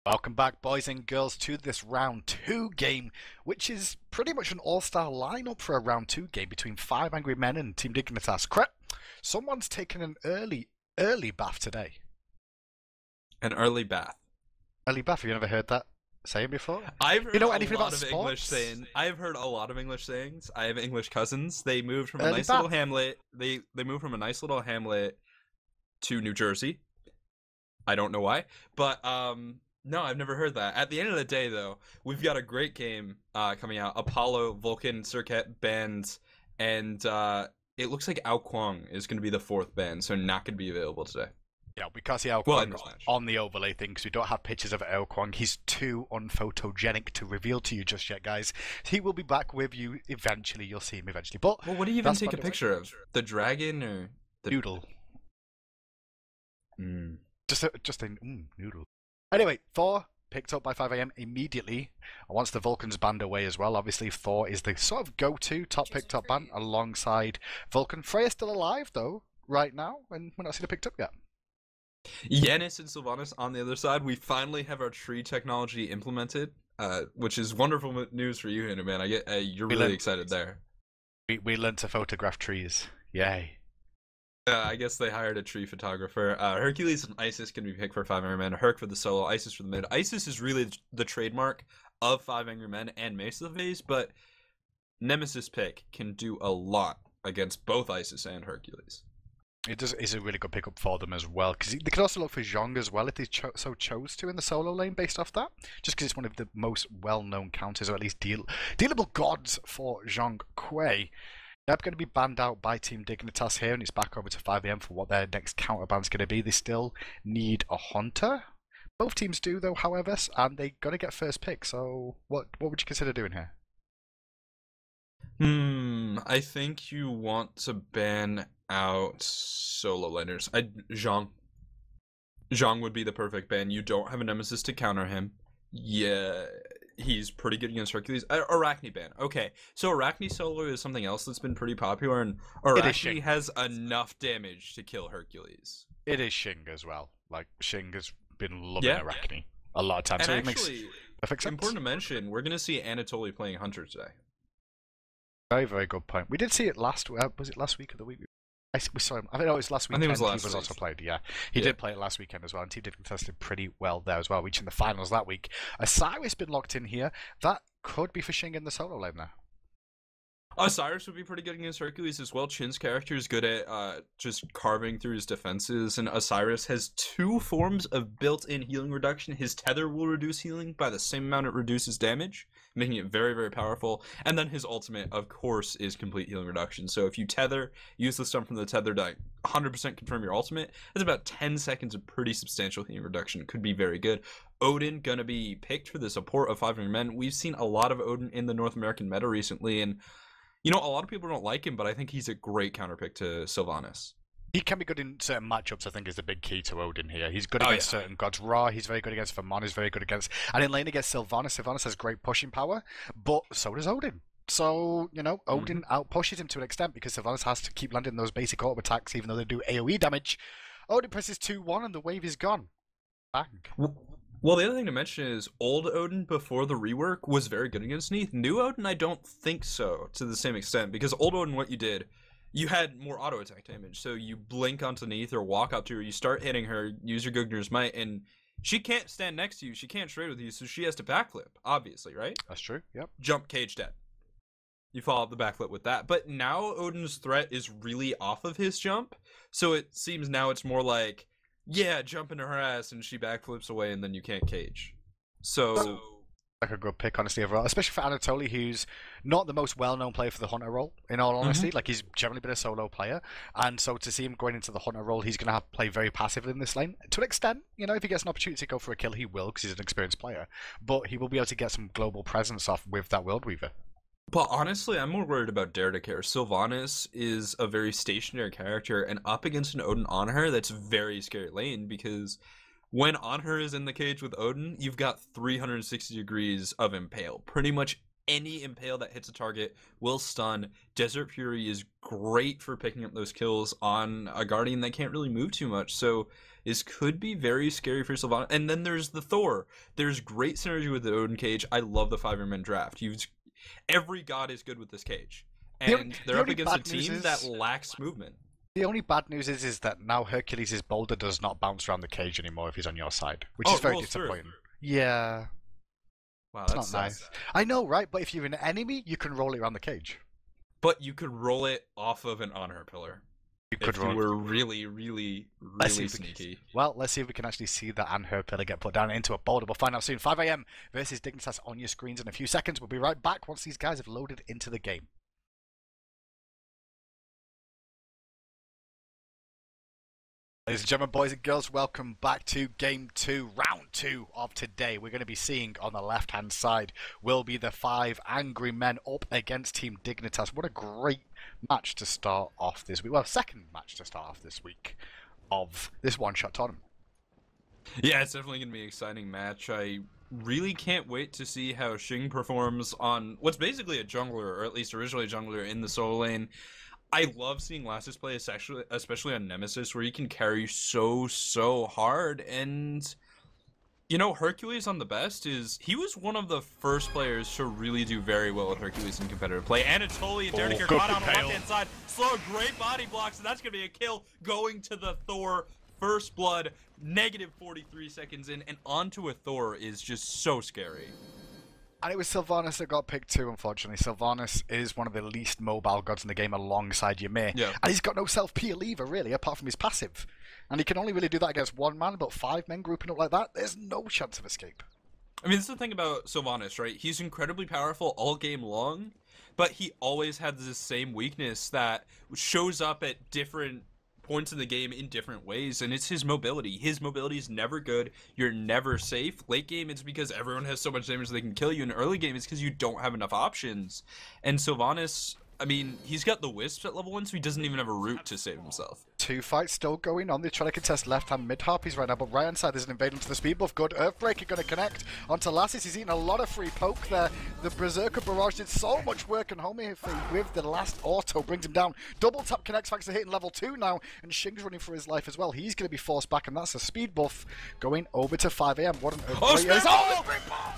Welcome back, boys and girls, to this round 2 game, which is pretty much an all-star lineup for a round 2 game between 5 Angry Men and Team Dignitas. Correct? Someone's taken an early bath today. An early bath. Early bath, have you never heard that saying before? I've heard You know a anything lot about of sports? English saying. I've heard a lot of English sayings. I have English cousins. They moved from a Early nice bath. little hamlet. They moved from a nice little hamlet to New Jersey. I don't know why, but no, I've never heard that. At the end of the day, though, we've got a great game coming out. Apollo, Vulcan, Circuit bans, and it looks like Ao Kwang is going to be the 4th ban, so not going to be available today. Yeah, we can't see Ao Well, in Kwang this match. on the overlay thing because we don't have pictures of Ao Kwang. He's too unphotogenic to reveal to you just yet, guys. He will be back with you eventually. You'll see him eventually. But Well, what do you even that's take a by the way. picture of? The dragon or the Noodle. Mm. Just a noodle. Anyway, Thor picked up by 5 AM immediately. Once the Vulcan's banned away as well. Obviously, Thor is the sort of go-to top pick, top ban alongside Vulcan. Freya's still alive though, right now, and we're not seen her picked up yet. Yanis and Sylvanas on the other side. We finally have our tree technology implemented, which is wonderful news for you, Hannah, man. I get you're really excited there. We learned to photograph trees. Yay. I guess they hired a tree photographer. Hercules and Isis can be picked for 5 Angry Men. Herc for the solo, Isis for the mid. Isis is really the trademark of 5 Angry Men and Mesa phase, but Nemesis pick can do a lot against both Isis and Hercules. It is a really good pickup for them as well, because they could also look for Zhong as well if they so chose to in the solo lane based off that, just because it's one of the most well-known counters, or at least dealable gods for Zhong Kuei. They're going to be banned out by Team Dignitas here, and it's back over to 5 AM for what their next counter ban's going to be. They still need a Hunter. Both teams do, though, however, and they're going to get first pick, so what would you consider doing here? I think you want to ban out solo laners. Zhang would be the perfect ban. You don't have a Nemesis to counter him. Yeah, he's pretty good against Hercules. Arachne ban. Okay, so Arachne solo is something else that's been pretty popular, and Arachne has enough damage to kill Hercules. It is Xing as well. Like, Xing has been loving Arachne a lot of times. And so actually, it makes perfect sense. Important to mention, we're going to see Anatoly playing Hunter today. Very, very good point. We did see it last. Was it last week or the week? We saw him. I think it was last weekend. I think it was last he was week. also played. Yeah, he did play it last weekend as well, and he did contested pretty well there as well, reaching the finals that week. Osiris been locked in here. That could be for Xing in the solo lane there. Osiris would be pretty good against Hercules as well. Chin's character is good at just carving through his defenses, and Osiris has 2 forms of built-in healing reduction. His tether will reduce healing by the same amount it reduces damage, making it very, very powerful. And then his ultimate, of course, is complete healing reduction. So if you tether, use the stun from the tether to 100% confirm your ultimate, that's about 10 seconds of pretty substantial healing reduction. It could be very good. Odin gonna be picked for the support of 5 Men. We've seen a lot of Odin in the North American meta recently, and you know, a lot of people don't like him, but I think he's a great counterpick to Sylvanas. He can be good in certain matchups, I think, is the big key to Odin here. He's good against certain gods. Ra, he's very good against Vermon, he's very good against... And in lane against Sylvanas, Sylvanas has great pushing power, but so does Odin. So, you know, Odin outpushes him to an extent because Sylvanas has to keep landing those basic auto attacks even though they do AoE damage. Odin presses 2-1 and the wave is gone. Bang. Well, the other thing to mention is old Odin before the rework was very good against Neith. New Odin, I don't think so to the same extent, because old Odin, what you did, you had more auto attack damage. So you blink onto Neith or walk up to her, you start hitting her, use your Gugnir's Might, and she can't stand next to you, she can't trade with you, so she has to backflip, obviously, right? That's true, yep. Jump, cage dead. You follow up the backflip with that. But now Odin's threat is really off of his jump, so it seems now it's more like, yeah, jump into her ass and she backflips away and then you can't cage. So like a good pick, honestly, overall, especially for Anatoly, who's not the most well-known player for the Hunter role, in all honesty. Like, he's generally been a solo player, and so to see him going into the Hunter role, he's going to have to play very passively in this lane. To an extent, you know, if he gets an opportunity to go for a kill, he will, because he's an experienced player, but he will be able to get some global presence off with that World Weaver. But honestly, I'm more worried about Dare-to-Care. Sylvanas is a very stationary character, and up against an Odin on her, that's very scary lane, because when on her is in the cage with Odin, you've got 360 degrees of impale. Pretty much any impale that hits a target will stun. Desert Fury is great for picking up those kills on a Guardian that can't really move too much. So this could be very scary for Sylvanas. And then there's the Thor. There's great synergy with the Odin cage. I love the 5-man draft. Every god is good with this cage. And they're up against a team that lacks movement. The only bad news is that now Hercules' boulder does not bounce around the cage anymore if he's on your side, which is very disappointing. Yeah. Wow, that's not nice. I know, right? But if you're an enemy, you can roll it around the cage. But you could roll it off of an honor pillar. If you were really, really, really sneaky. Well, let's see if we can actually see that Anher pillar get put down into a boulder. We'll find out soon. 5 AM versus Dignitas on your screens in a few seconds. We'll be right back once these guys have loaded into the game. Ladies and gentlemen, boys and girls, welcome back to Game 2, Round 2 of today. We're going to be seeing on the left-hand side will be the 5 angry men up against Team Dignitas. What a great match to start off this week. Well, second match to start off this week of this one-shot tournament. Yeah, it's definitely going to be an exciting match. I really can't wait to see how Xing performs on what's basically a jungler, or at least originally a jungler in the solo lane. I love seeing Lassus play, especially on Nemesis, where he can carry so hard. And, you know, Hercules on the best he was one of the first players to really do very well at Hercules in competitive play. Anatoly and Derek caught on the left-hand side. Slow, great body blocks, and that's going to be a kill going to the Thor. First blood, negative 43 seconds in, and onto a Thor is just so scary. And it was Sylvanas that got picked too, unfortunately. Sylvanas is one of the least mobile gods in the game alongside Ymir. Yeah. And he's got no self-peel either, really, apart from his passive. And he can only really do that against one man, but 5 men grouping up like that, there's no chance of escape. I mean, this is the thing about Sylvanas, right? He's incredibly powerful all game long, but he always has this same weakness that shows up at different points in the game in different ways, and it's his mobility. His mobility is never good. You're never safe. Late game, it's because everyone has so much damage they can kill you. In early game, it's because you don't have enough options. And Sylvanas, I mean, he's got the Wisps at level 1, so he doesn't even have a route to save himself. 2 fights still going on. They're trying to contest left-hand mid-harpies right now, but right-hand side there's an invade into the speed buff. Good. Earthbreaker going to connect onto Lassus. He's eating a lot of free poke there. The Berserker Barrage did so much work, and Homie with the last auto brings him down. Double tap connects thanks to hitting level 2 now, and Xing's running for his life as well. He's going to be forced back, and that's a speed buff going over to 5 AM. What an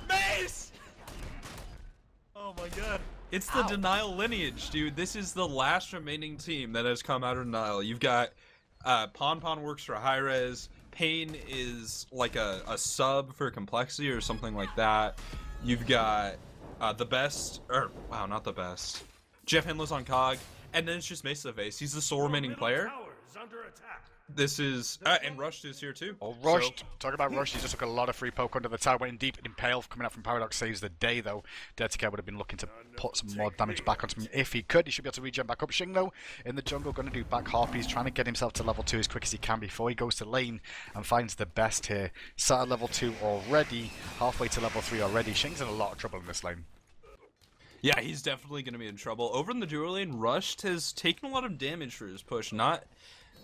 Mace! Oh my god. It's the Denial lineage, dude. This is the last remaining team that has come out of Denial. You've got Pon works for hi-rez. Pain is like a sub for complexity or something like that. You've got the best, or wow, not the best. Jeff Hindless on Cog, and then it's just Mace to the face. He's the sole remaining player. This is, and Rushed is here too. Oh, Rushed. So, talking about Rushed, he just took a lot of free poke under the tower, went in deep. Impale coming out from Paradox saves the day though. Dirty would have been looking to put some more damage back onto him if he could. He should be able to regen back up. Xing though, in the jungle, going to do back harpies, trying to get himself to level 2 as quick as he can before he goes to lane and finds the best here. Sat at level 2 already, halfway to level 3 already. Xing's in a lot of trouble in this lane. Yeah, he's definitely going to be in trouble. Over in the duo lane, Rushed has taken a lot of damage for his push, not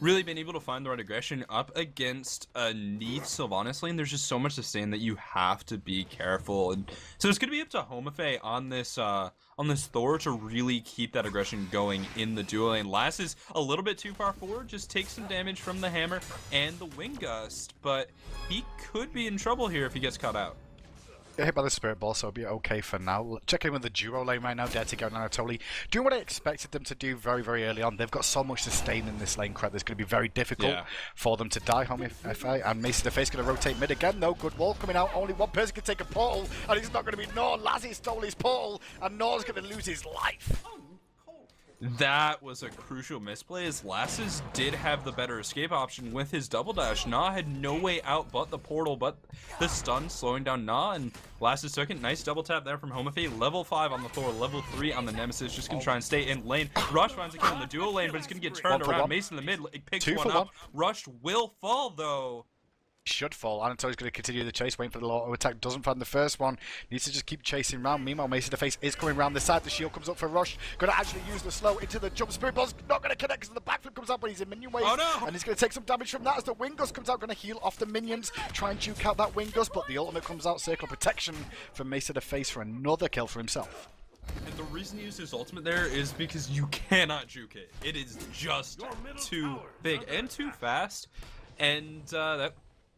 really been able to find the right aggression up against a Neath Sylvanas lane. There's just so much to stand that you have to be careful, and so it's going to be up to Homefei on this Thor to really keep that aggression going in the duo lane. Lass is a little bit too far forward, just takes some damage from the hammer and the wind gust, but he could be in trouble here if he gets caught out. Get hit by the Spirit Ball, so it'll be okay for now. Checking in with the duo lane right now, Dirty and Anatoly. Doing what I expected them to do very early on. They've got so much sustain in this lane, Craig. There's going to be very difficult for them to die. Home FA and Mace to the face going to rotate mid again. No good wall coming out. Only one person can take a portal, and it's not going to be Nor. Lazzy stole his portal, and Nor's going to lose his life. That was a crucial misplay, as Lassus did have the better escape option with his double dash. Na had no way out but the portal, but the stun slowing down Na, and Lassus took it. Nice double tap there from Homefei. Level 5 on the Thor, level 3 on the Nemesis. Just gonna try and stay in lane. Rush finds a kill in the duo lane, but it's gonna get turned around. Mace in the mid, it picks one up. Rush will fall though. Should fall. Anatoly's going to continue the chase, waiting for the auto attack. Doesn't find the first one. Needs to just keep chasing round. Meanwhile, Mace to the face is coming round the side. The shield comes up for Rush. Going to actually use the slow into the jump. Spirit Ball's not going to connect because the backflip comes out, but he's in minion wave. Oh no! And he's going to take some damage from that as the Wing Gust comes out. Going to heal off the minions. Try and juke out that Wing Gust, but the ultimate comes out. Circle of protection from Mace to the face for another kill for himself. And the reason he used his ultimate there is because you cannot juke it. It is just too big and too fast. And that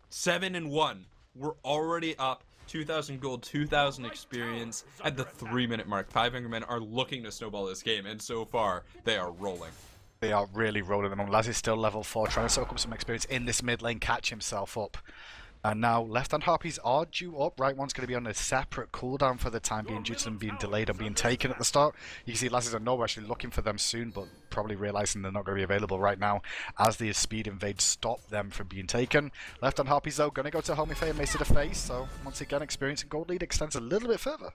7-1. We're already up 2,000 gold, 2,000 experience at the 3-minute mark. 5 Angry Men are looking to snowball this game, and so far they are rolling. They are really rolling them on. Laz is still level 4, trying to soak up some experience in this mid lane, catch himself up. And now left-hand Harpies are due up. Right one's going to be on a separate cooldown for the time being due to them being delayed and being taken at the start. You can see Lazzies are nowhere actually looking for them soon, but probably realizing they're not going to be available right now as the speed invade stop them from being taken. Left-hand Harpies though going to go to Homifei and Mace to the face. So once again, experience and gold lead extends a little bit further.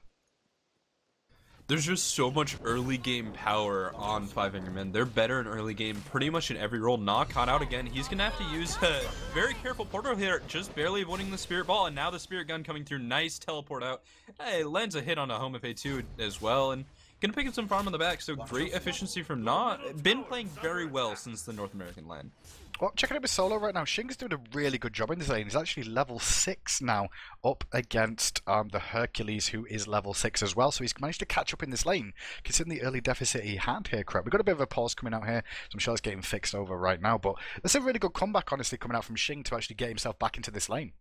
There's just so much early game power on 5 Angry Men. They're better in early game pretty much in every role. Not caught out again. He's going to have to use a very careful portal here, just barely avoiding the Spirit Ball. And now the Spirit Gun coming through. Nice teleport out. Hey, lands a hit on a Homifei too as well. And going to pick up some farm on the back. So great efficiency from Na. Been playing very well since the North American land. Well, checking out his solo right now, Shing's doing a really good job in this lane. He's actually level 6 now, up against the Hercules, who is level 6 as well. So he's managed to catch up in this lane, considering the early deficit he had here, correct. We've got a bit of a pause coming out here, so I'm sure it's getting fixed over right now. But that's a really good comeback, honestly, coming out from Shing to actually get himself back into this lane.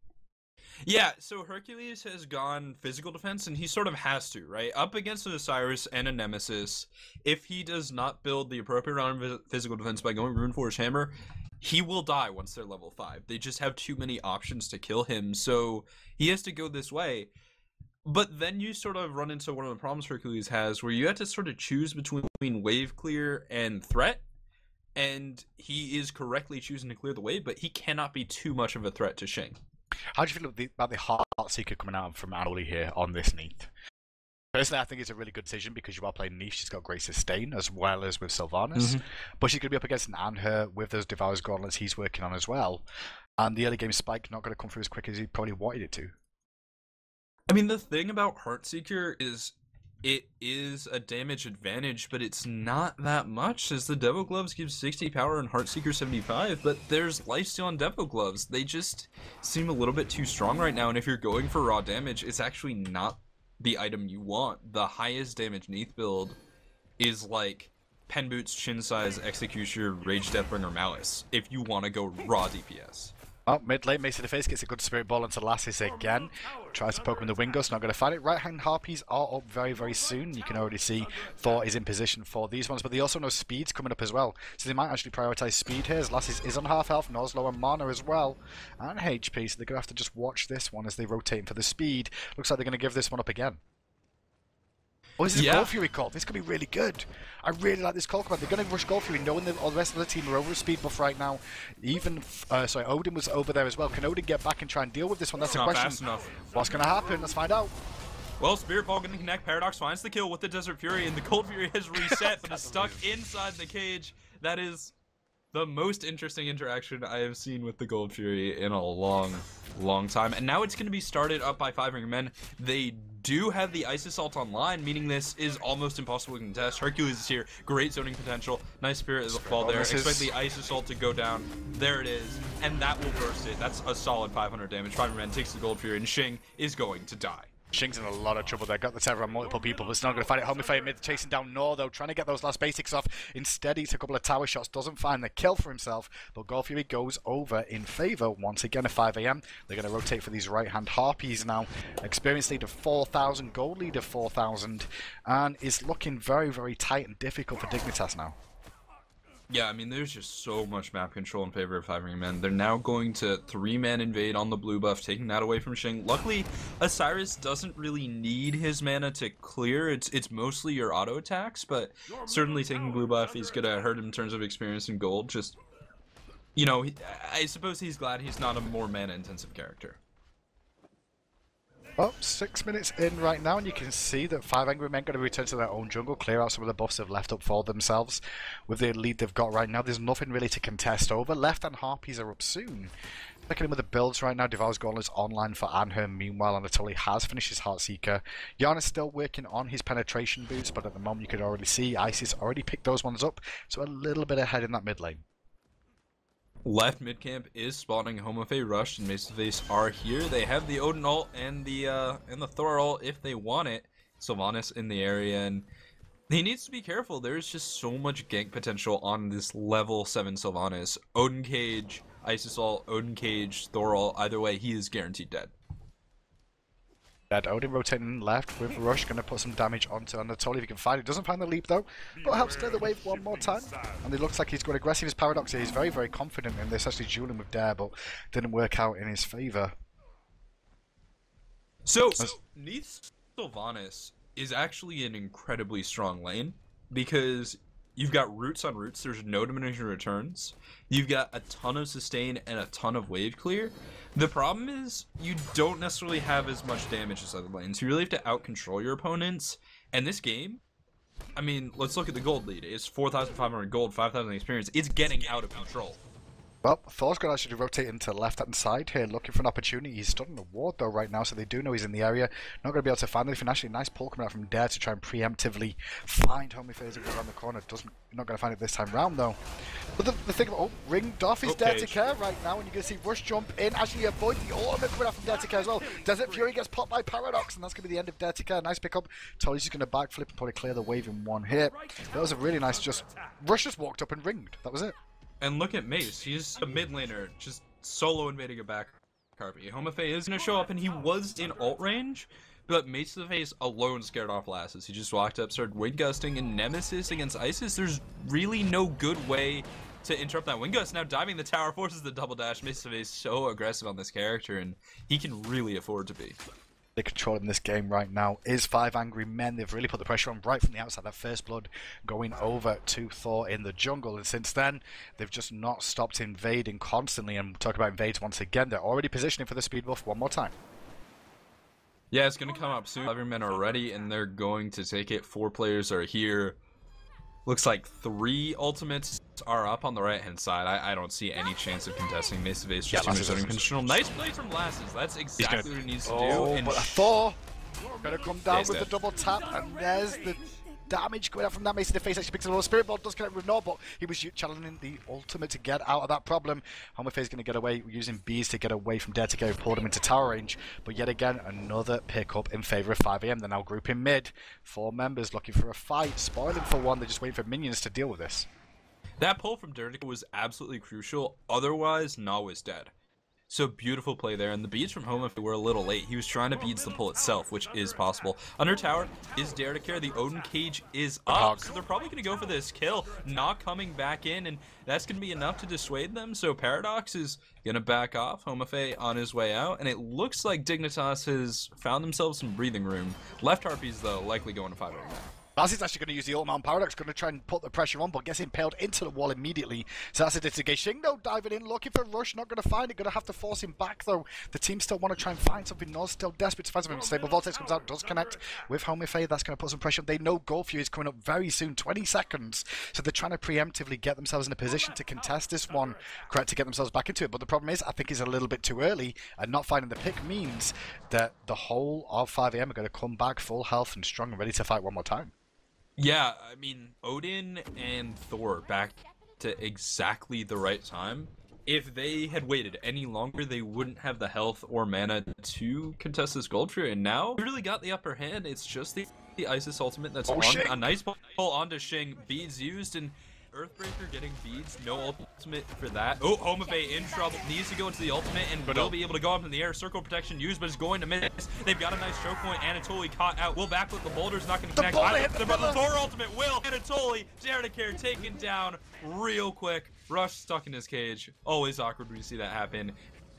Yeah, so Hercules has gone physical defense, and he sort of has to, right? Up against an Osiris and a Nemesis, if he does not build the appropriate round of physical defense by going Runeforge Hammer, he will die once they're level 5. They just have too many options to kill him, so he has to go this way. But then you sort of run into one of the problems Hercules has, where you have to sort of choose between wave clear and threat, and he is correctly choosing to clear the wave, but he cannot be too much of a threat to Shing. How do you feel about the Heartseeker coming out from Anatoly here on this Neath? Personally, I think it's a really good decision because you are playing niche. She's got great sustain as well as with Sylvanas. But she's going to be up against an Anher with those Devourer's Gauntlets he's working on as well. And the early game spike not going to come through as quick as he probably wanted it to. I mean, the thing about Heartseeker is it is a damage advantage, but it's not that much, as the Devo Gloves give 60 power and Heartseeker 75, but there's lifesteal on Devo Gloves. They just seem a little bit too strong right now, and if you're going for raw damage, it's actually not the item you want. The highest damage Neath build is like Pen Boots, Chin Size, Executioner, Rage Deathbringer, Malice, if you want to go raw DPS. Oh, mid lane, Mace to the face, gets a good Spirit Ball into Lassus again. Tries to poke him in the Wing Gust, not going to find it. Right-hand Harpies are up very, very soon. You can already see Thor is in position for these ones, but they also know Speed's coming up as well. So they might actually prioritise Speed here, as Lassus is on half health, Nor's low on mana as well, and HP, so they're going to have to just watch this one as they rotate for the Speed. Looks like they're going to give this one up again. Oh, this is a Gold Fury call. This could be really good. I really like this call command. They're going to rush Gold Fury, knowing that all the rest of the team are over a speed buff right now. Even, Odin was over there as well. Can Odin get back and try and deal with this one? That's the question. Fast enough. What's going to happen? Let's find out. Well, Spirit Ball going to connect. Paradox finds the kill with the Desert Fury, and the Cold Fury has reset, but is stuck inside the cage. That is the most interesting interaction I have seen with the Gold Fury in a long, long time. And now it's going to be started up by 5 Angry Men. They do have the Ice Assault online, meaning this is almost impossible to contest. Hercules is here. Great zoning potential. Nice Spirit Ball there. Expect the Ice Assault to go down. There it is. And that will burst it. That's a solid 500 damage. 5 Angry Men takes the Gold Fury, and Shing is going to die. Shing's in a lot of trouble there. Got the Terror on multiple people, but it's not going to find it. Homifei mid, chasing down Nor, though, trying to get those last basics off. Instead, he's a couple of tower shots, doesn't find the kill for himself, but Gold Fury goes over in favour once again at 5 AM. They're going to rotate for these right-hand Harpies now. Experience lead of 4,000, gold lead of 4,000, and it's looking very, very tight and difficult for Dignitas now. Yeah, I mean, there's just so much map control in favor of 5 Angry Men. They're now going to 3-man invade on the blue buff, taking that away from Shing. Luckily, Osiris doesn't really need his mana to clear. It's mostly your auto attacks, but certainly taking blue buff, he's going to hurt him in terms of experience and gold. Just, you know, I suppose he's glad he's not a more mana-intensive character. Well, 6 minutes in right now, and you can see that 5 Angry Men going to return to their own jungle, clear out some of the buffs they've left up for themselves. With the lead they've got right now, there's nothing really to contest over. Left and Harpies are up soon. Checking in with the builds right now. Devour's Goal is online for Anher. Meanwhile, Anatoly has finished his Heartseeker. Jan is still working on his penetration boots, but at the moment you could already see Isis already picked those ones up, so a little bit ahead in that mid lane. Left mid camp is spawning. Homofe Rush and Maceface are here. They have the Odin ult and the Thor ult if they want it. Sylvanas in the area, and he needs to be careful. There's just so much gank potential on this level 7 Sylvanas. Odin Cage, Isis ult, Odin Cage, Thor ult. Either way, he is guaranteed dead. Dead. Odin rotating left with Rush, going to put some damage onto Anatoly if he can find it. Doesn't find the leap though, but helps clear the wave one more time. And it looks like he's got aggressive as Paradox here. He's very, very confident in this, actually dueling with Dare, but didn't work out in his favor. So Neath Sylvanas is actually an incredibly strong lane because you've got roots on roots, there's no diminishing returns, you've got a ton of sustain and a ton of wave clear. The problem is you don't necessarily have as much damage as other lanes. You really have to out-control your opponents, and this game, I mean, let's look at the gold lead. It's 4,500 gold, 5,000 experience. It's getting out of control. Well, Thor's going to actually rotate into the left-hand side here, looking for an opportunity. He's stood on the ward, though, right now, so they do know he's in the area. Not going to be able to find anything. Actually, nice pull coming out from Dare to try and preemptively find Homophase around the corner. Not going to find it this time round, though. But the thing about, ringed off is Dare to Care right now, and you're going to see Rush jump in, actually avoid the ultimate coming out from Dare to Care as well. Desert Fury gets popped by Paradox, and that's going to be the end of Dare to Care. Nice pickup. Tolly's just going to backflip and probably clear the wave in one hit. That was a really nice Rush just walked up and ringed. That was it. And look at Mace, he's a mid laner, just solo invading a back carpy. Homofe is going to show up, and he was in ult range, but Maceface alone scared off Lasses. He just walked up, started wind gusting, and Nemesis against Isis, there's really no good way to interrupt that wind gust. Now diving the tower forces the double dash. Maceface so aggressive on this character, and he can really afford to be. The control in this game right now is 5 angry men. They've really put the pressure on right from the outside. That first blood going over to Thor in the jungle, and since then they've just not stopped invading constantly. And talk about invades once again, they're already positioning for the speed buff one more time. Yeah, it's gonna come up soon. 11 men are ready, and they're going to take it. 4 players are here. Looks like 3 ultimates are up on the right-hand side. I don't see any chance of contesting. Maceface just too much zoning conditional. Nice play from Lasses. That's exactly what he needs to do. And but Thor gonna come down with the double tap, and there's the damage going out from that. Maceface actually picks a little Spirit Ball, does connect with Nord, but he was challenging the ultimate to get out of that problem. Homophase is going to get away using bees to get away from Dare to Care, who pulled him into tower range. But yet again, another pickup in favour of 5am. They're now grouping mid. 4 members looking for a fight, spoiling for one. They're just waiting for minions to deal with this. That pull from Dirtica was absolutely crucial. Otherwise, Na was dead. So beautiful play there, and the beads from Homofe were a little late. He was trying to beads the pull itself, which is possible. Under tower is Dare to Care. The Odin Cage is up, so they're probably going to go for this kill. Not coming back in, and that's going to be enough to dissuade them. So Paradox is going to back off. Homofe on his way out, and it looks like Dignitas has found themselves some breathing room. Left Harpies, though, likely going to 5 right now. Lassy's actually going to use the ultimate on Paradox, going to try and put the pressure on, but gets impaled into the wall immediately. So that's a disengage. Shingo diving in, looking for Rush, not going to find it, going to have to force him back though. The team still want to try and find something. Noz still desperate to find something. Stable Vortex comes out, does connect with Homofe. That's going to put some pressure on. They know Golfury is coming up very soon, 20 seconds. So they're trying to preemptively get themselves in a position to contest this one, correct, to get themselves back into it. But the problem is, I think it's a little bit too early, and not finding the pick means that the whole of 5am are going to come back full health and strong and ready to fight one more time. Yeah, I mean, Odin and Thor back to exactly the right time. If they had waited any longer, they wouldn't have the health or mana to contest this Gold Fury, and now they really got the upper hand. It's just the Isis ultimate that's on. A nice pull onto Shing. Beads used, and Earthbreaker getting beads, no ultimate for that. Oh, Homofe in trouble, needs to go into the ultimate and will be able to go up in the air. Circle protection used, but is going to miss. They've got a nice choke point. Anatoly caught out. Will backflip the boulder's not going to connect. The Thor ultimate will. Anatoly, Dare to Care taken down real quick. Rush stuck in his cage. Always awkward when you see that happen.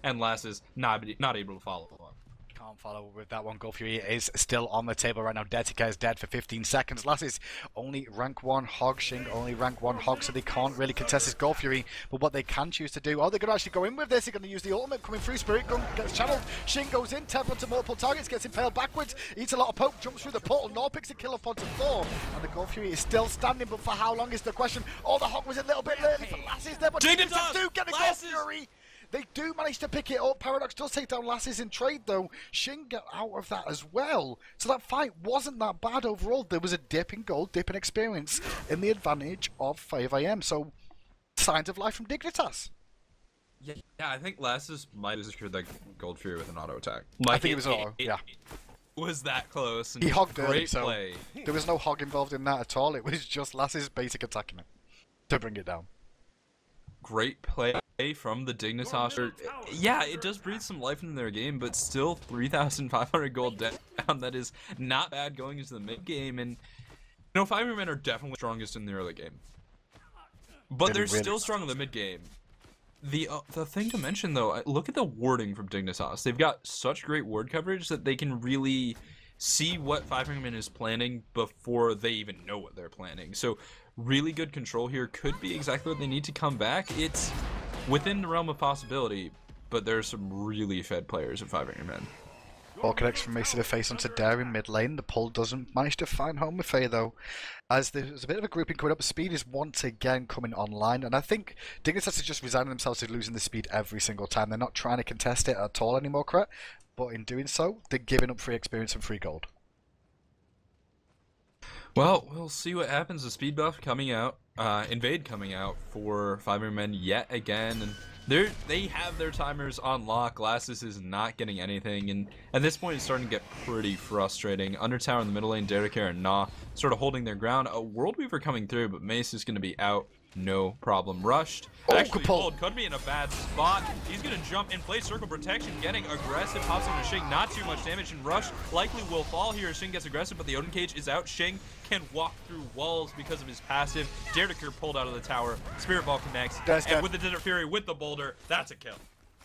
And Lasses not able to follow along. Can't follow with that one. Golfury is still on the table right now. Dirtica is dead for 15 seconds. Lasses only rank 1 hog. Shing only rank 1 hog, so they can't really contest this Golfury. But what they can choose to do, they're going to actually go in with this. They're going to use the ultimate coming through. Spirit Gun gets channeled. Shing goes in, tether onto multiple targets, gets impaled backwards, eats a lot of poke, jumps through the portal. Nor picks a kill up onto Thor. And the Golfury is still standing, but for how long is the question? Oh, the hog was a little bit early for Lasses there, but Dignitas do get the Golfury. They do manage to pick it up. Paradox does take down Lasses in trade, though. Shin get out of that as well. So that fight wasn't that bad overall. There was a dip in gold, dip in experience in the advantage of 5am. So, signs of life from Dignitas. Yeah, I think Lasses might have secured that gold fury with an auto attack. I think it was an auto, yeah. Was that close. And he hogged great early, so play. there was no hog involved in that at all. It was just Lasses basic attacking it to bring it down. Great play from the Dignitas. Yeah, it does breathe some life into their game, but still 3,500 gold down. That is not bad going into the mid game. And you know, 5men are definitely strongest in the early game, but they're still strong in the mid game. The thing to mention though, look at the warding from Dignitas. They've got such great ward coverage that they can really see what 5men is planning before they even know what they're planning. So really good control here. Could be exactly what they need to come back. It's within the realm of possibility, but there's some really fed players at 5men. Ball connects from Mace to the face onto Dare in mid lane. The pull doesn't manage to find Homefei though. As there's a bit of a grouping coming up, speed is once again coming online, and I think Dignitas are just resigning themselves to losing the speed every single time. They're not trying to contest it at all anymore, correct? But in doing so, they're giving up free experience and free gold. Well, we'll see what happens. The speed buff coming out, invade coming out for 5men yet again, and they have their timers on lock. Lasses is not getting anything, and at this point it's starting to get pretty frustrating. Undertower in the middle lane, Derek and Na sort of holding their ground. A World Weaver coming through, but Mace is going to be out. No problem. Rushed. Actually, pulled. Could be in a bad spot. He's going to jump in place. Circle protection. Getting aggressive. Pops on to Shing. Not too much damage. And Rush likely will fall here. Shing gets aggressive, but the Odin Cage is out. Shing can walk through walls because of his passive. Derricker pulled out of the tower. Spirit Ball connects. And with the Desert Fury, with the boulder, that's a kill.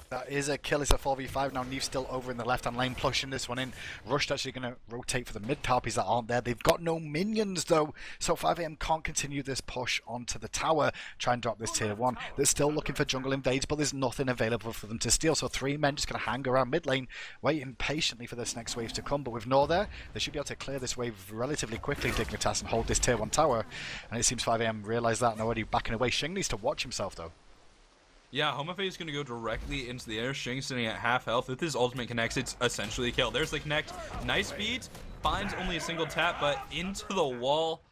That is a kill. It's a 4v5 now. Neve's still over in the left-hand lane, pushing this one in. Rushed actually going to rotate for the mid-tarpies that aren't there. They've got no minions, though, so 5am can't continue this push onto the tower, try and drop this tier 1. They're still looking for jungle invades, but there's nothing available for them to steal, so 3 men just going to hang around mid lane, waiting patiently for this next wave to come. But with Nor there, they should be able to clear this wave relatively quickly, Dignitas, and hold this tier 1 tower. And it seems 5am realise that and already backing away. Shing needs to watch himself, though. Yeah, Homefei is going to go directly into the air. Shing sitting at half health. If his ultimate connects, it's essentially a kill. There's the connect. Nice speed. Finds only a single tap, but into the wall.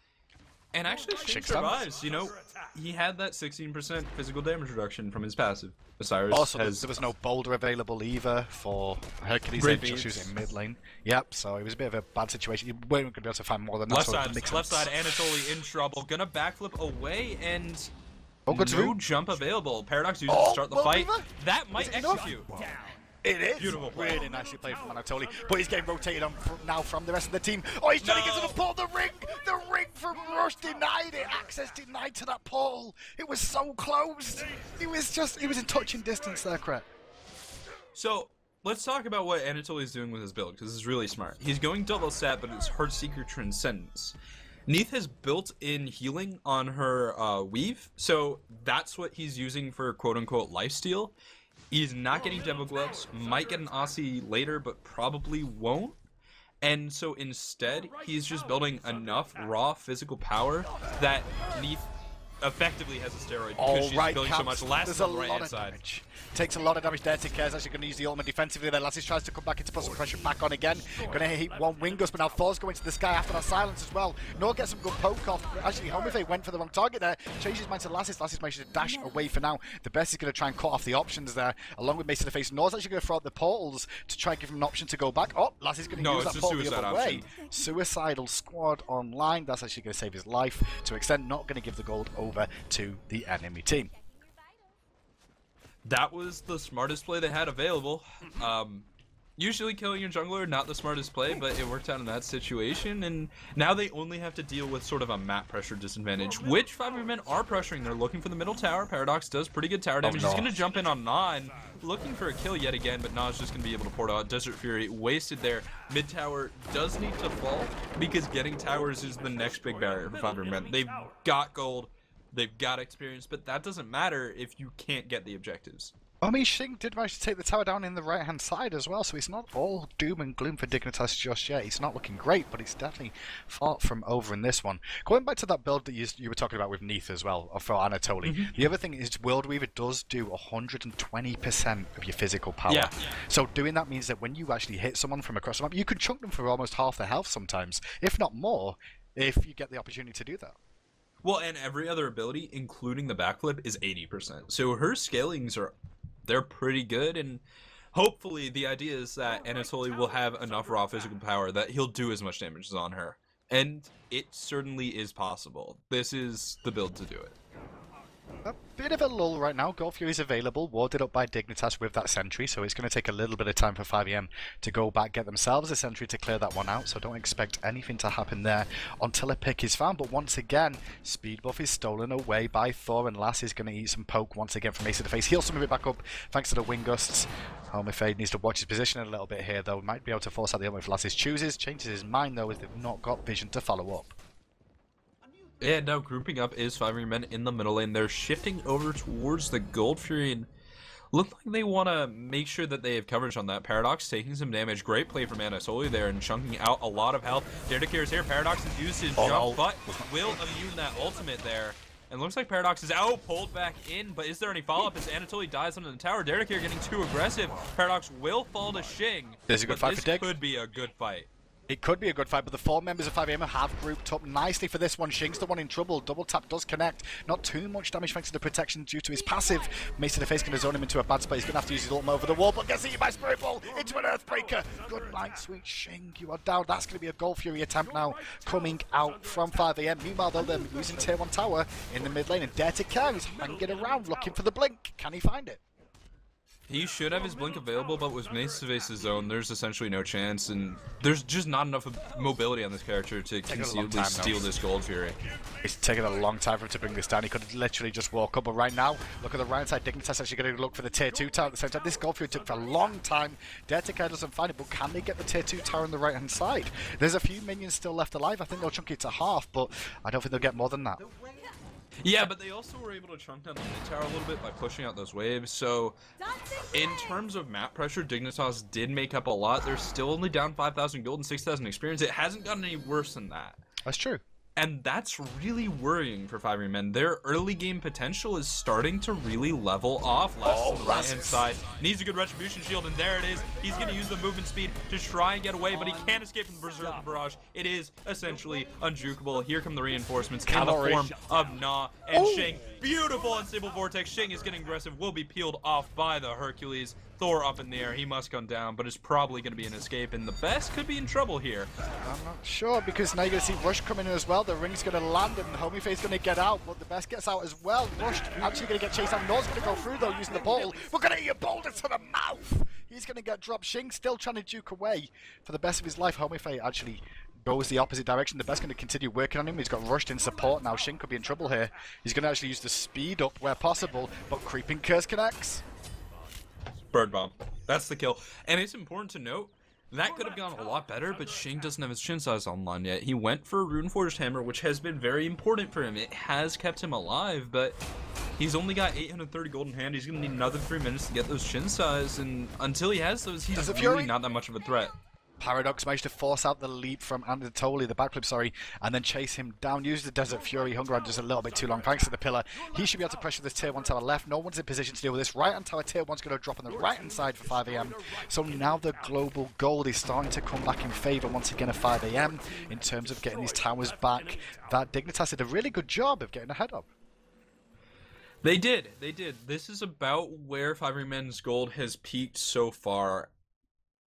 And actually, Shing survives. You know, he had that 16% physical damage reduction from his passive. Osiris also, there was no boulder available either for Hercules. They just using mid lane. Yep, so it was a bit of a bad situation. You weren't going to be able to find more than that. Left side, Anatoly in trouble. Gonna backflip away and... good no jump available. Paradox uses to start the fight. That might execute. It is. Beautiful play. Really nicely played from Anatoly. But he's getting rotated on now from the rest of the team. Oh, he's trying to get to the portal. The ring from Rush denied it. Access denied to that portal. It was so close. He was in touching distance there, Cret. So, let's talk about what Anatoly is doing with his build, because this is really smart. He's going double stat, but it's Heartseeker Transcendence. Neith has built-in healing on her weave, so that's what he's using for quote-unquote lifesteal. He's not getting Devil Gloves, might get an Aussie later, but probably won't. And so instead, he's just building enough raw physical power that Neith effectively has a steroid because she's building so much less on the right-hand side. Takes a lot of damage there. Cares actually going to use the ultimate defensively there. Lasses tries to come back in to put some pressure back on again. Going to hit one wing gust, but now Thor's going to the sky after that silence as well. Nor gets some good poke off. Actually, Homefei went for the wrong target there. Changes his mind to Lasses. Lasses managed to dash away for now. The best is going to try and cut off the options there, along with Mace to the face. Nor's actually going to throw out the portals to try and give him an option to go back. Oh, Lasses is going to use that portal the other way. Suicidal squad online. That's actually going to save his life to extend. Not going to give the gold over to the enemy team. That was the smartest play they had available. Usually killing your jungler, not the smartest play, but it worked out in that situation, and now they only have to deal with sort of a map pressure disadvantage, which 5men are pressuring. They're looking for the middle tower. Paradox does pretty good tower damage. He's going to jump in on Na, and looking for a kill yet again, but Na's just going to be able to port out. Desert Fury wasted there. Mid tower does need to fall, because getting towers is the next big barrier for 5men. They've got gold. They've got experience, but that doesn't matter if you can't get the objectives. I mean, Xing did manage to take the tower down in the right-hand side as well, so it's not all doom and gloom for Dignitas just yet. It's not looking great, but it's definitely far from over in this one. Going back to that build that you were talking about with Neith as well, or for Anatoly, the other thing is World Weaver does do 120% of your physical power. Yeah. So doing that means that when you actually hit someone from across the map, you can chunk them for almost half their health sometimes, if not more, if you get the opportunity to do that. Well, and every other ability, including the backflip, is 80%. So her scalings they're pretty good, and hopefully the idea is that Anatoly will have enough raw physical power that he'll do as much damage as on her. And it certainly is possible. This is the build to do it. A bit of a lull right now. Gold Fury is available, warded up by Dignitas with that sentry, so it's going to take a little bit of time for 5EM to go back, get themselves a sentry to clear that one out, so don't expect anything to happen there until a pick is found. But once again, speed buff is stolen away by Thor, and Lass is going to eat some poke once again from Ace of the Face. Heal some of it back up thanks to the Wind Gusts. Homefade needs to watch his position a little bit here, though. Might be able to force out the ultimate if Lass chooses. Changes his mind, though, as they've not got vision to follow up. Yeah, now grouping up is 5 men in the middle lane. They're shifting over towards the Gold Fury and look like they want to make sure that they have coverage on that. Paradox taking some damage. Great play from Anatoly there and chunking out a lot of health. Daredekir is here. Paradox has used his jump, but will immune that ultimate there. And looks like Paradox is out, pulled back in, but is there any follow-up as Anatoly dies under the tower? Daredekir getting too aggressive. Paradox will fall to Xing. There's a good fight for Dig. This could be a good fight. It could be a good fight, but the 4 members of 5EM have grouped up nicely for this one. Xing's the one in trouble. Double tap does connect. Not too much damage thanks to the protection due to his passive. Mace of the Face going to zone him into a bad spot. He's going to have to use his ultimate over the wall, but gets eaten by Spirit Ball into an Earthbreaker. Good night, sweet Xing. You are down. That's going to be a Gold Fury attempt now coming out from 5EM. Meanwhile, though, they're losing tier 1 tower in the mid lane, and Daredekir is hanging around looking for the blink. Can he find it? He should have his blink available, but with Mace of Ace's zone, there's essentially no chance, and there's just not enough mobility on this character to conceivably steal this Gold Fury. It's taken a long time for him to bring this down. He could have literally just walk up, but right now, look at the right side. Dignitas actually going to look for the tier 2 tower at the same time. This Gold Fury took for a long time. Daredekir doesn't find it, but can they get the tier 2 tower on the right hand side? There's a few minions still left alive. I think they'll chunk it to half, but I don't think they'll get more than that. Yeah, but they also were able to chunk down the mid tower a little bit by pushing out those waves. So, in terms of map pressure, Dignitas did make up a lot. They're still only down 5,000 gold and 6,000 experience. It hasn't gotten any worse than that. That's true. And that's really worrying for 5 men. Their early game potential is starting to really level off. Last on the right hand side. Needs a good retribution shield, and there it is. He's going to use the movement speed to try and get away, but he can't escape from the Berserker Barrage. It is essentially unjukable. Here come the reinforcements in the form of Na and Xing. Beautiful unstable vortex. Xing is getting aggressive, will be peeled off by the Hercules. Thor up in the air, he must come down, but it's probably going to be an escape, and the best could be in trouble here. I'm not sure, because now you're going to see Rush coming in as well. The ring's going to land, and Homieface's going to get out, but the best gets out as well. Rush actually going to get chased out. Nor's going to go through, though, using the ball. We're going to eat a boulder to the mouth. He's going to get dropped. Xing still trying to duke away for the best of his life. Homeface actually goes the opposite direction. The best going to continue working on him. He's got rushed in support now. Xing could be in trouble here. He's going to actually use the speed up where possible, but Creeping Curse connects. Bird Bomb. That's the kill. And it's important to note, that could have gone a lot better, but Xing doesn't have his chin size online yet. He went for a Runeforged Hammer, which has been very important for him. It has kept him alive, but he's only got 830 gold in hand. He's going to need another 3 minutes to get those chin size, and until he has those, he's really not that much of a threat. Paradox managed to force out the leap from Anatoly, the backflip, sorry, and then chase him down. Use the Desert Fury. Hunger on just a little bit too long, thanks to the pillar. He should be able to pressure this tier 1 tower left. No one's in position to deal with this. Right-hand tower, tier 1's going to drop on the right-hand side for 5am. So now the global gold is starting to come back in favour once again of 5am in terms of getting these towers back. That Dignitas did a really good job of getting ahead of. They did. This is about where 5men's gold has peaked so far.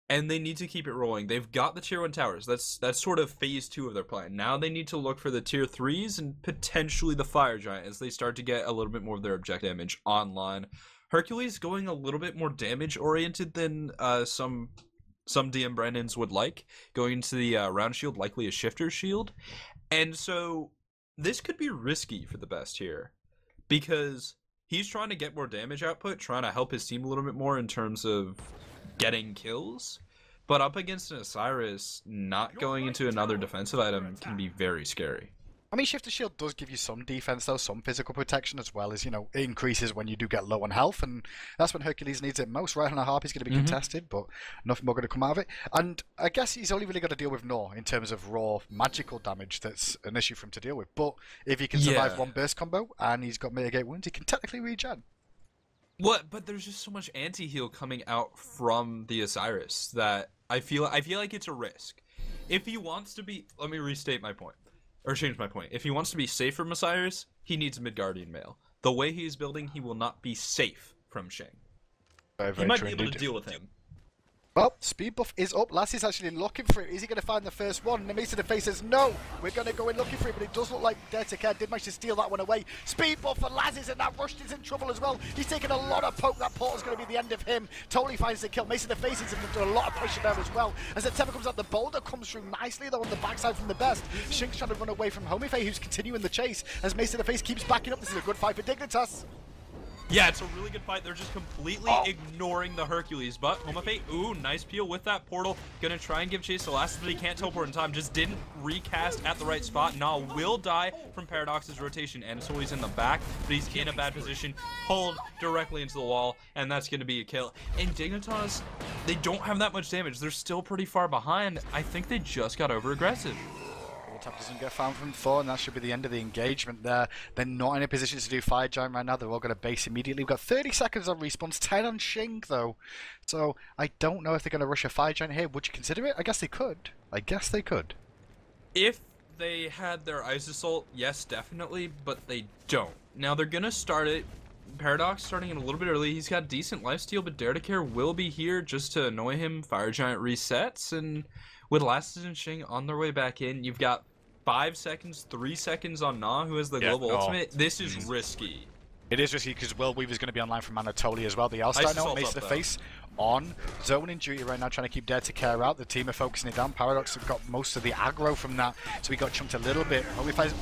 And they need to keep it rolling. They've got the tier 1 towers. That's sort of phase 2 of their plan. Now they need to look for the tier 3s and potentially the Fire Giant as they start to get a little bit more of their object damage online. Hercules going a little bit more damage oriented than some DM Brandons would like. Going into the round shield, likely a shifter shield. And so this could be risky for the best here. Because he's trying to get more damage output, trying to help his team a little bit more in terms of getting kills, but up against an Osiris, not going into another defensive item can be very scary. I mean, Shifter Shield does give you some defense, though, some physical protection, as well as, you know, it increases when you do get low on health, and that's when Hercules needs it most. Right on a harp, he's going to be contested, but nothing more going to come out of it. And I guess he's only really got to deal with Nor in terms of raw magical damage. That's an issue for him to deal with. But if he can survive one burst combo and he's got mitigate wounds, he can technically regen. What? But there's just so much anti-heal coming out from the Osiris that I feel like it's a risk. If he wants to be, let me restate my point. Or change my point. If he wants to be safe from Osiris, he needs a Midgardian Mail. The way he is building, he will not be safe from Shing. He might be able to deal with him. Well, speed buff is up. Lassie's actually looking for it. Is he going to find the first one? Nemesa the face says, no, we're going to go in looking for it, but it does look like Dertica did manage to steal that one away. Speed buff for Lassie's, and that Rushed is in trouble as well. He's taking a lot of poke. That portal's going to be the end of him. Totally finds the kill. Mason the face is under a lot of pressure there as well. As the Temper comes out, the boulder comes through nicely, though, on the backside from the best. Shink's trying to run away from Homifei, who's continuing the chase, as Mason the face keeps backing up. This is a good fight for Dignitas. Yeah, it's a really good fight. They're just completely ignoring the Hercules. But Homifei, ooh, nice peel with that portal. Gonna try and give chase to Last, but he can't teleport in time. Just didn't recast at the right spot. Nah will die from Paradox's rotation. And so he's in the back, but he's in a bad position. Pulled directly into the wall, and that's gonna be a kill. And Dignitas, they don't have that much damage. They're still pretty far behind. I think they just got over aggressive. Tap doesn't get found from 4, and that should be the end of the engagement there. They're not in a position to do Fire Giant right now. They're all going to base immediately. We've got 30 seconds on respawns, 10 on Shing, though. So I don't know if they're going to rush a Fire Giant here. Would you consider it? I guess they could. I guess they could. If they had their Ice Assault, yes, definitely, but they don't. Now they're going to start it. Paradox starting it a little bit early. He's got decent lifesteal, but Dare to Care will be here just to annoy him. Fire Giant resets, and with Lasses and Shing on their way back in, you've got 5 seconds, 3 seconds on Na, who has the global ultimate. This is risky. It is risky because Will Weaver's going to be online from Anatolia as well. The Alstar now, Mace the face on zone in duty right now, trying to keep Dare to Care out. The team are focusing it down. Paradox have got most of the aggro from that, so he got chunked a little bit. Homifei's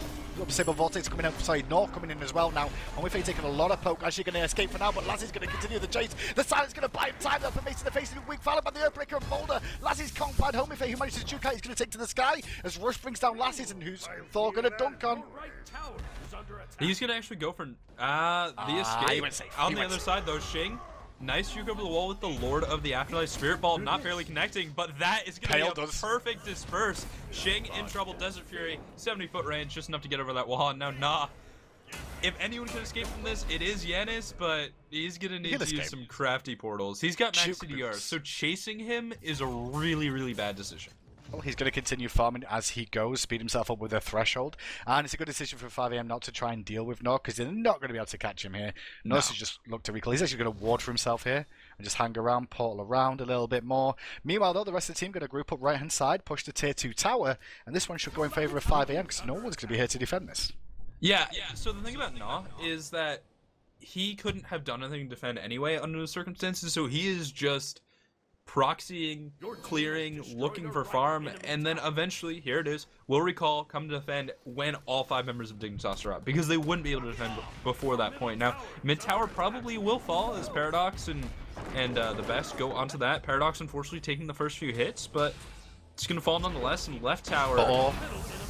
Sable Vortex coming out, sorry, Nor coming in as well now. Homifei taking a lot of poke, actually going to escape for now, but Lassie's going to continue the chase. The Silence going to buy him time there for Mace in the face, weak, followed by the Earthbreaker and Boulder. Lassie's can't find Homifei, who manages to juke out. He's going to take to the sky as Rush brings down Lassie's, and who's Thor going to dunk on? He's going to actually go for the escape. On the other side, though, Shing. Nice juke over the wall with the Lord of the Afterlife. Spirit Ball not barely connecting, but that is going to be a perfect disperse. Shing in trouble. Desert Fury, 70-foot range, just enough to get over that wall. And now, nah. If anyone can escape from this, it is Yanis, but he's going to need to use some crafty portals. He's got max CDR, so chasing him is a really, really bad decision. Well, he's going to continue farming as he goes, speed himself up with a threshold, and it's a good decision for 5am not to try and deal with Nog, because they're not going to be able to catch him here. Nos has just looked to recall. He's actually going to ward for himself here and just hang around, portal around a little bit more. Meanwhile, though, the rest of the team going to group up right-hand side, push the tier 2 tower, and this one should go in favour of 5am, because no one's going to be here to defend this. Yeah, so the thing about Na is that he couldn't have done anything to defend anyway under the circumstances, so he is just proxying, clearing, looking for farm, and then eventually, here it is, will recall, come to defend when all 5 members of Dignitas are up, because they wouldn't be able to defend before that point. Now, mid tower probably will fall as Paradox and the best go onto that. Paradox, unfortunately, taking the first few hits, but it's going to fall nonetheless, and left tower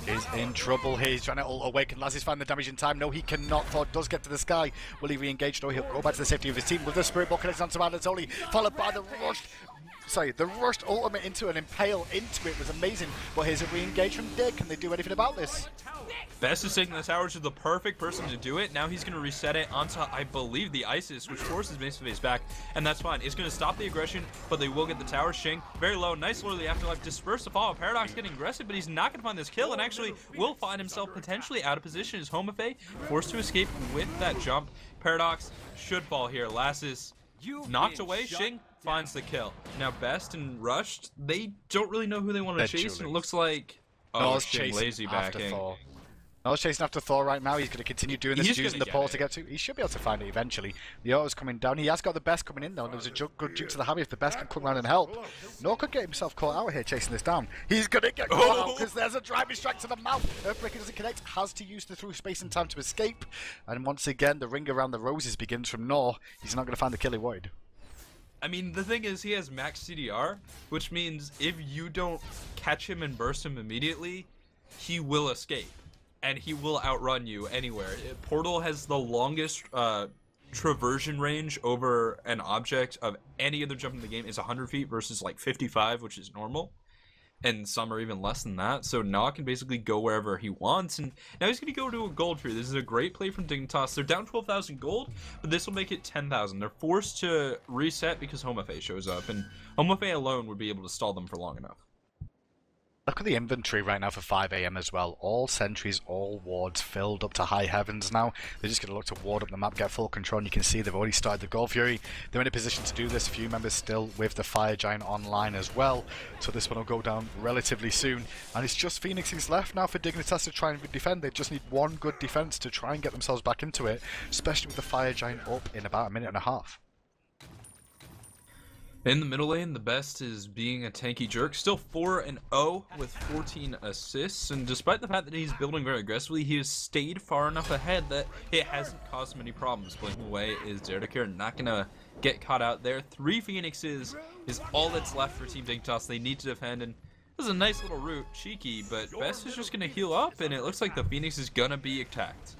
is in trouble here. He's trying to ult awaken. Lassie's find the damage in time. No, he cannot. Thor does get to the sky. Will he re-engage? No, he'll go back to the safety of his team with the Spirit Ball connected onto Anatoly, followed by the rushed ultimate into an impale into it was amazing. But here's a re-engage from Dig. Can they do anything about this? Best is taking the tower, which is the perfect person to do it. Now he's going to reset it onto, I believe, the Isis, which forces Mace to face back, and that's fine. It's going to stop the aggression, but they will get the tower. Shing, very low, nice Lord of the Afterlife, disperse the fall. Paradox getting aggressive, but he's not going to find this kill, and actually will find himself potentially out of position as Homifei forced to escape with that jump. Paradox should fall here. Lasses knocked away. Shing finds the kill. Now Best and Rushed, they don't really know who they want to chase, and it looks like Shing lazy backing. No's chasing after Thor right now. He's going to continue doing this, using the portal to get to. He should be able to find it eventually. The auto's coming down. He has got the Best coming in though. There was a good juke to the Harry if the Best can come around and help. No could get himself caught out here chasing this down. He's going to get caught out because there's a driving strike to the mouth. Earthbreaker doesn't connect. Has to use the through space and time to escape. And once again, the ring around the roses begins from Nor. He's not going to find the kill he wanted. I mean, the thing is, he has max CDR, which means if you don't catch him and burst him immediately, he will escape. and he will outrun you anywhere. Portal has the longest traversion range over an object of any other jump in the game. Is 100 feet versus like 55, which is normal. And some are even less than that. So Na can basically go wherever he wants. And now he's going to go to a gold tree. This is a great play from Dignitas. They're down 12,000 gold, but this will make it 10,000. They're forced to reset because Homofe shows up. And Homofe alone would be able to stall them for long enough. Look at the inventory right now for 5 AM as well. All sentries, all wards filled up to high heavens now. They're just going to look to ward up the map, get full control, and you can see they've already started the Gold Fury. They're in a position to do this. A few members still with the Fire Giant online as well. So this one will go down relatively soon. And it's just Phoenixes left now for Dignitas to try and defend. They just need one good defense to try and get themselves back into it, especially with the Fire Giant up in about a minute and a half. In the middle lane, the best is being a tanky jerk. Still 4-0 with 14 assists, and despite the fact that he's building very aggressively, he has stayed far enough ahead that it hasn't caused him any problems. Blinking away is Zerdiker, not gonna get caught out there. 3 Phoenixes is all that's left for Team Dignitas. They need to defend, and this is a nice little route, cheeky, but Best is just gonna heal up, and it looks like the Phoenix is gonna be attacked.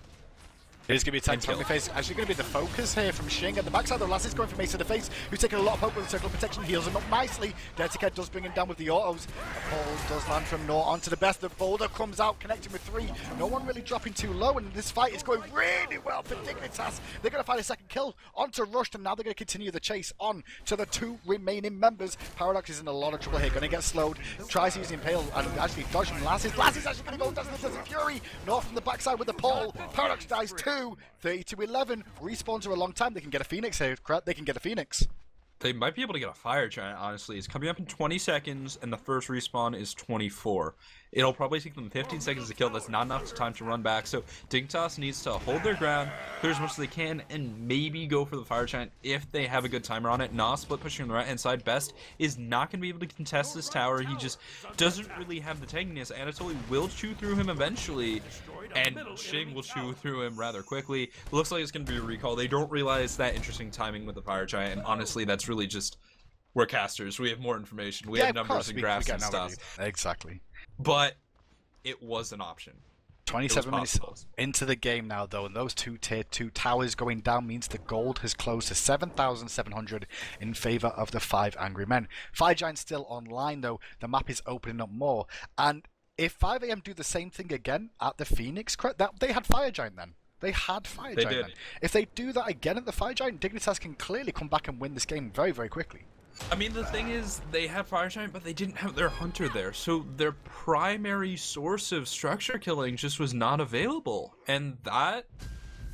It is going to be attacked on the face. Actually going to be the focus here from Xing. At the backside, the last is going for Mace to the face, who's taking a lot of poke with the circle of protection, heals him up nicely. Dirty Cat does bring him down with the autos. The ball does land from Nor onto the best. The boulder comes out, connecting with 3. No one really dropping too low, and this fight is going really well for Dignitas. They're going to find a second kill onto Rushed, and now they're going to continue the chase on to the 2 remaining members. Paradox is in a lot of trouble here, going to get slowed. Tries using Impale, and actually dodging Lasses. Lasses actually going to go down to the Fury. Nor from the backside with the pole. Paradox dies too. 30-11. Respawns are a long time. They can get a Phoenix here, correct? They can get a Phoenix. They might be able to get a Fire Giant, honestly. It's coming up in 20 seconds, and the first respawn is 24. It'll probably take them 15 seconds to kill. That's not enough time to run back. So Dignitas needs to hold their ground, clear as much as they can, and maybe go for the Fire Giant if they have a good timer on it. Na split pushing on the right-hand side. Best is not going to be able to contest this tower. He just doesn't really have the tankiness. Anatoly will chew through him eventually, and Xing will chew through him rather quickly. Looks like it's going to be a recall. They don't realize that interesting timing with the Fire Giant, and honestly, that's really just... We're casters. We have more information. We have numbers and graphs and stuff. Exactly. But it was an option. 27 minutes into the game now, though, and those 2 tier 2 towers going down means the gold has closed to 7,700 in favor of the 5 Angry Men. Fire Giant still online, though. The map is opening up more. And if 5 AM do the same thing again at the Phoenix, they had Fire Giant then. They had Fire Giant then. If they do that again at the Fire Giant, Dignitas can clearly come back and win this game very, very quickly. I mean, the thing is, they had Fire Giant, but they didn't have their Hunter there, so their primary source of structure killing just was not available, and that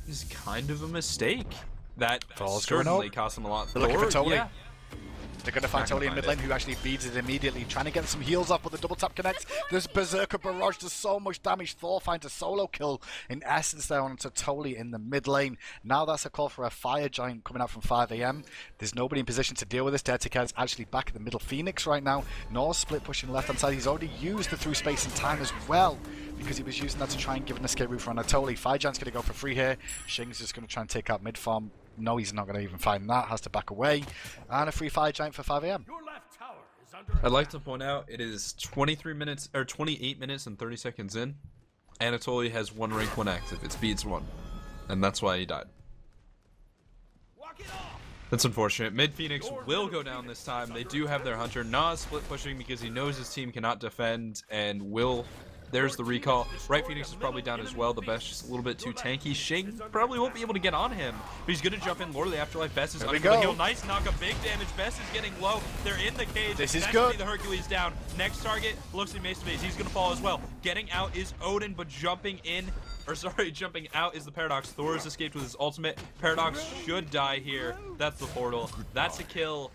is kind of a mistake. That certainly cost them a lot. They're looking for Toli. Yeah. They're going to find Toli in mid lane, who actually beats it immediately, trying to get some heals off, but the double tap connects. This Berserker Barrage does so much damage. Thor finds a solo kill, in essence, there onto Toli in the mid lane. Now that's a call for a Fire Giant coming out from 5 AM. There's nobody in position to deal with this. Dirty Cat's actually back at the middle Phoenix right now. Nor's split pushing left-hand side. He's already used the through space and time as well, because he was using that to try and give an escape route for Anatoly. Fire Giant's going to go for free here. Xing's just going to try and take out mid-farm. No, he's not going to even find that. Has to back away. And a free Fire Giant for 5 AM. I'd like to point out it is 28 minutes and 30 seconds in. Anatoly has 1 rank 1 active. It's Beads 1. And that's why he died. That's unfortunate. Mid Phoenix will go down this time. They do have their Hunter. Nas split pushing because he knows his team cannot defend and will. There's the recall. Right Phoenix is probably down as well. The Best just a little bit too tanky. Xing probably won't be able to get on him, but he's going to jump in. Lord of the Afterlife. Best is under the heal. Nice knock, a big damage. Best is getting low. They're in the cage. This is good. The Hercules down. Next target looks like Mace to Mace. He's going to fall as well. Getting out is Odin, but jumping out is the Paradox. Thor has escaped with his ultimate. Paradox should die here. That's the portal. That's a kill.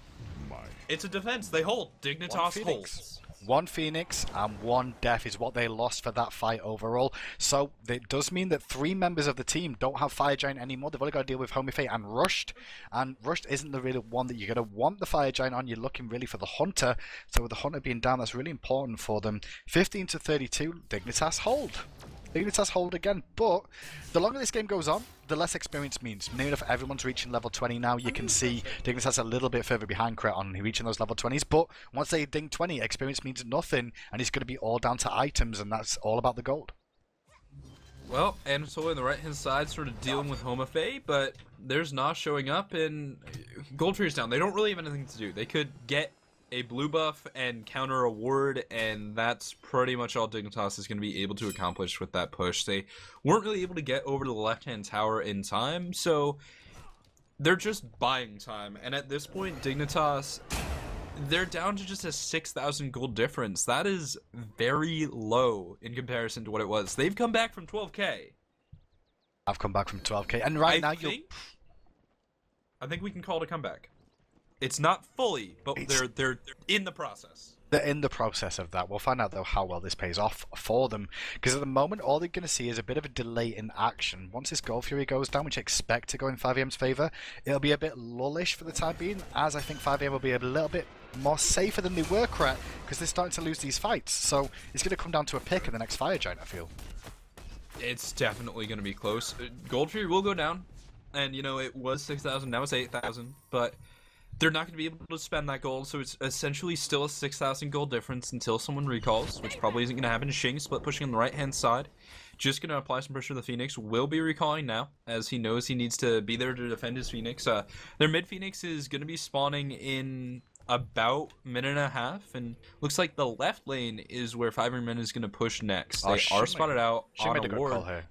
It's a defense. They hold. Dignitas holds. 1 Phoenix and 1 death is what they lost for that fight overall. So it does mean that 3 members of the team don't have Fire Giant anymore. They've only got to deal with Homofe and Rushed. And Rushed isn't the really one that you're going to want the Fire Giant on. You're looking really for the Hunter. So with the Hunter being down, that's really important for them. 15-32, Dignitas hold. Dignitas hold again, but the longer this game goes on, the less experience means. Near enough everyone's reaching level 20 now. You can see Dignitas a little bit further behind Cret on reaching those level 20s, but once they ding 20, experience means nothing, and it's going to be all down to items, and that's all about the gold. Well, Anatoly on the right-hand side sort of dealing with Homafey, but there's Nah showing up, and Goldtree's down. They don't really have anything to do. They could get a blue buff and counter a ward, and that's pretty much all Dignitas is going to be able to accomplish with that push. They weren't really able to get over to the left-hand tower in time, so they're just buying time. And at this point, Dignitas, they're down to just a 6,000 gold difference. That is very low in comparison to what it was. They've come back from 12k. I've come back from 12k, and I think we can call it a comeback. It's not fully, but they're in the process. They're in the process of that. We'll find out, though, how well this pays off for them. Because at the moment, all they're going to see is a bit of a delay in action. Once this Gold Fury goes down, which I expect to go in 5am's favour, it'll be a bit lullish for the time being, as I think 5am will be a little bit more safer than they were, Kret, because they're starting to lose these fights. So it's going to come down to a pick in the next Fire Giant, I feel. It's definitely going to be close. Gold Fury will go down, and, you know, it was 6,000, now it's 8,000, but they're not going to be able to spend that gold, so it's essentially still a 6,000 gold difference until someone recalls, which probably isn't going to happen. Shing split pushing on the right-hand side. Just going to apply some pressure to the Phoenix. Will be recalling now, as he knows he needs to be there to defend his Phoenix. Their mid-Phoenix is going to be spawning in about a minute and a half, and looks like the left lane is where 5am is going to push next. They are spotted out on a ward. Call here.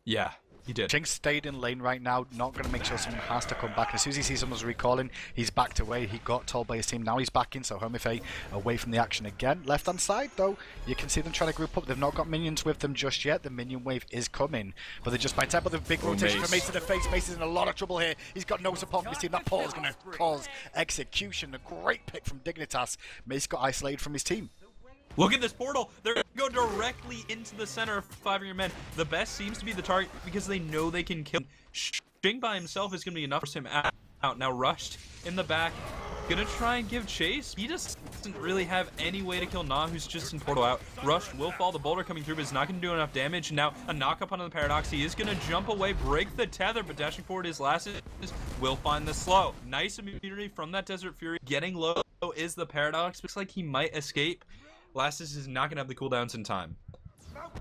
Yeah. He did. Jinx stayed in lane right now, not going to make sure someone has to come back. As soon as he sees someone's recalling, he's backed away. He got told by his team. Now he's back in, so Homafey away from the action again. Left-hand side, though, you can see them trying to group up. They've not got minions with them just yet. The minion wave is coming, but they're just by tempo. The big rotation for Mace to the face. Mace is in a lot of trouble here. He's got no support from his team. That Paul is going to cause execution. A great pick from Dignitas. Mace got isolated from his team. Look at this portal. They're going to go directly into the center of 5am men. The best seems to be the target because they know they can kill him. Shing by himself is going to be enough for him out. Now Rushed in the back. Going to try and give chase. He just doesn't really have any way to kill Nah, who's just in portal out. Rushed will fall. The boulder coming through, but it's not going to do enough damage. Now a knock up onto the Paradox. He is going to jump away, break the tether, but dashing forward his last will find the slow. Nice immunity from that Desert Fury. Getting low is the Paradox. Looks like he might escape. Lassus is not going to have the cooldowns in time.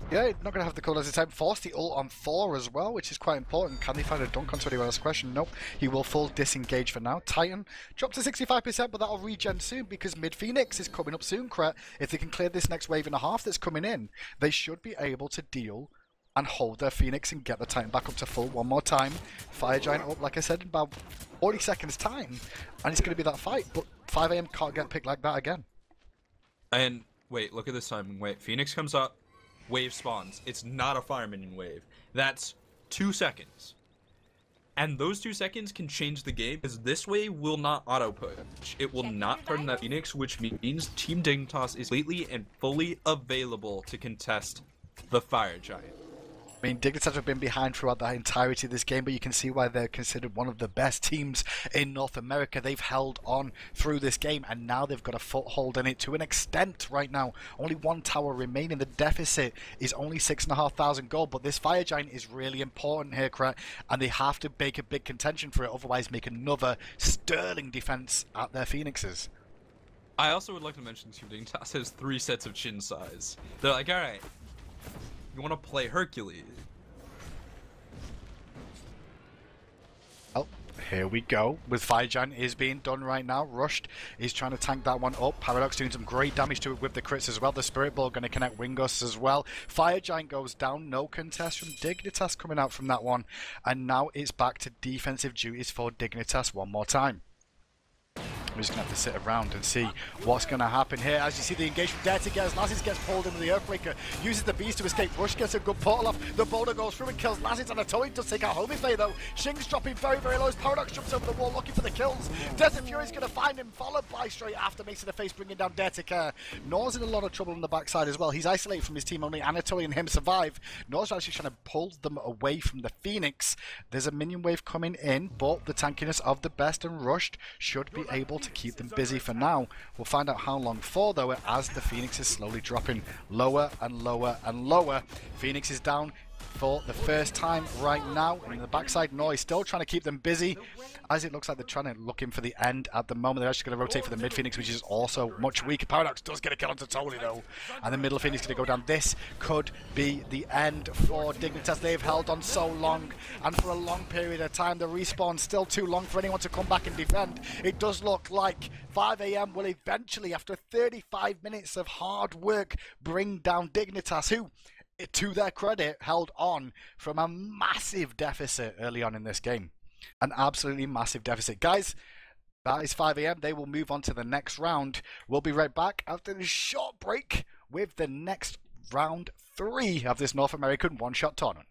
Yeah, not going to have the cooldowns in time. Force the ult on Thor as well, which is quite important. Can they find a dunk onto anyone else's question? Nope. He will full disengage for now. Titan dropped to 65%, but that'll regen soon because mid-Phoenix is coming up soon, Kret. If they can clear this next wave and a half that's coming in, they should be able to deal and hold their Phoenix and get the Titan back up to full one more time. Fire Giant up, like I said, in about 40 seconds time, and it's going to be that fight, but 5am can't get picked like that again. And wait, look at this timing. Wait, Phoenix comes up, wave spawns. It's not a fire minion wave. That's 2 seconds. And those 2 seconds can change the game, because this wave will not auto-push. It will not turn that Phoenix, which means Team Dignitas is completely and fully available to contest the Fire Giant. I mean, Dignitas have been behind throughout the entirety of this game, but you can see why they're considered one of the best teams in North America. They've held on through this game, and now they've got a foothold in it to an extent right now. Only one tower remaining. The deficit is only 6,500 gold, but this Fire Giant is really important here, Kret, and they have to make a big contention for it, otherwise make another sterling defense at their Phoenixes. I also would like to mention Team Dignitas has 3 sets of chin size. They're like, alright, you want to play Hercules? Oh, here we go. With Fire Giant is being done right now. Rushed is trying to tank that one up. Paradox doing some great damage to it with the crits as well. The Spirit Ball going to connect Wingos as well. Fire Giant goes down. No contest from Dignitas coming out from that one. And now it's back to defensive duties for Dignitas one more time. We're just going to have to sit around and see what's going to happen here. As you see the engagement there to get Lassis gets pulled into the Earthbreaker, uses the beast to escape. Rush gets a good portal off. The boulder goes through and kills Lassis, and Anatoly does take out Homafey though. Shing's dropping very, very low. As Paradox jumps over the wall looking for the kills. Desert Fury's going to find him, followed by straight after Mace in the face, bringing down Dare to Care. Nor's in a lot of trouble on the backside as well. He's isolated from his team, only Anatoly and him survive. Nor's actually trying to pull them away from the Phoenix. There's a minion wave coming in, but the tankiness of the best and Rushed should be able to keep them busy for now. We'll find out how long for though, as the Phoenix is slowly dropping lower and lower and lower. Phoenix is down. for the first time right now. In the backside, Noise still trying to keep them busy, as it looks like they're trying to look in for the end at the moment. They're actually going to rotate for the mid Phoenix, which is also much weaker. Paradox does get a kill onto Toli though, and the middle Phoenix going to go down. This could be the end for Dignitas. They've held on so long, and for a long period of time. The respawn still too long for anyone to come back and defend. It does look like 5 AM will eventually, after 35 minutes of hard work, bring down Dignitas, who, to their credit, held on from a massive deficit early on in this game. An absolutely massive deficit. Guys, that is 5 AM. They will move on to the next round. We'll be right back after this short break with the next round 3 of this North American one-shot tournament.